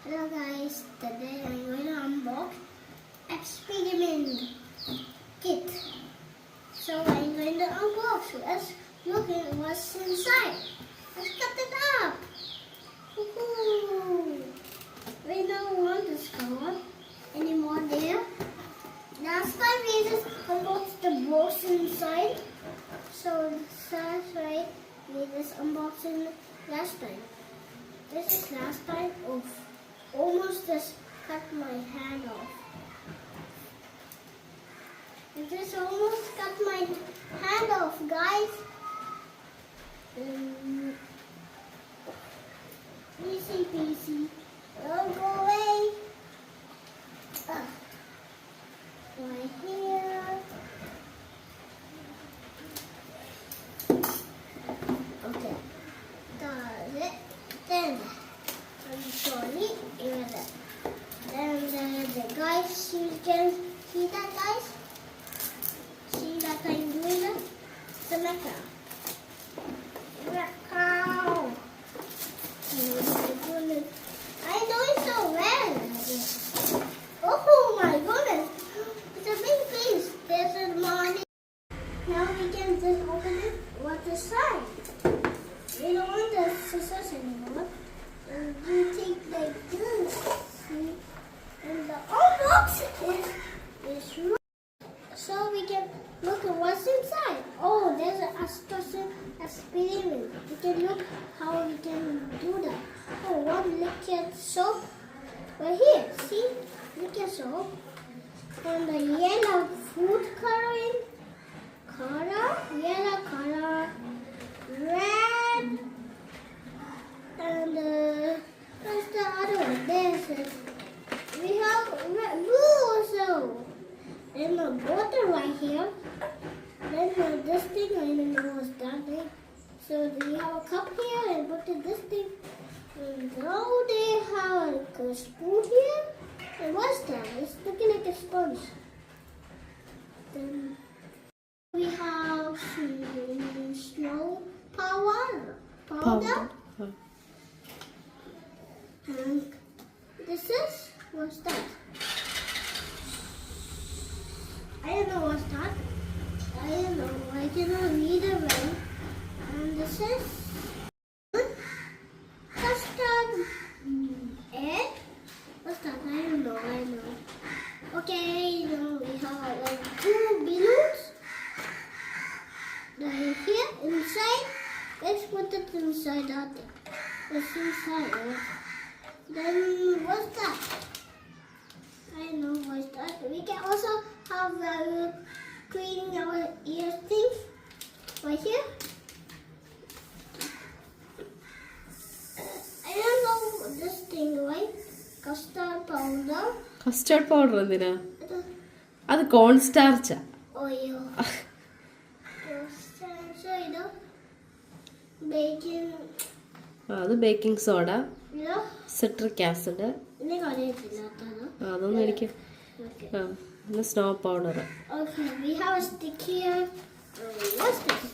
Hello guys, today I'm going to unbox experiment kit. So I'm going to unbox. Let's look at what's inside. Let's cut it up. Woohoo! We don't want this cover anymore there. Last time we just unboxed the box inside. So that's right, we just unboxing last time. This is last time of almost just cut my hand off. I just almost cut my hand off, guys. Easy peasy. Don't go away. Right here. Okay. That's it. Then I'm sorry. Then the guys, you can see that, guys. See that I'm doing it? The mecha. Cow. Oh my goodness. I'm doing so well. Oh my goodness. It's a big piece. There's a money. Now we can just open it. What's inside? We don't want the scissors anymore. And we take like this. See? And the box is right. So we can look at what's inside. Oh, there's an experiment. We can look how we can do that. Oh, one liquid soap. Right here, see? Liquid soap. And the yellow food coloring. Yellow color. Red. And what's the other one? There's it. We have blue also. Then the bottle right here. Then this thing, I don't know what's that thing. So we have a cup here and put in this thing. And now they have a spoon here. And what's that? It's looking like a sponge. Then we have some snow powder. And this is, what's that? I don't know what's that. I don't know. I cannot read it well. And this is custard egg. What's that? I don't know. Okay, now we have like 2 balloons. Right here, inside. Let's put it inside that thing. It's inside, right? Then what's that? I don't know what's that. We can also have cleaning our ear things right here. I don't know this thing, right? Custard powder. Custard powder എന്തിനാ? അത് corn starch. Oh yeah. So baking. അത് baking soda, Yeah. Citric acid. അതൊന്നും എനിക്ക്. പിന്നെ snow powder. Okay, we have a stick here. What's this?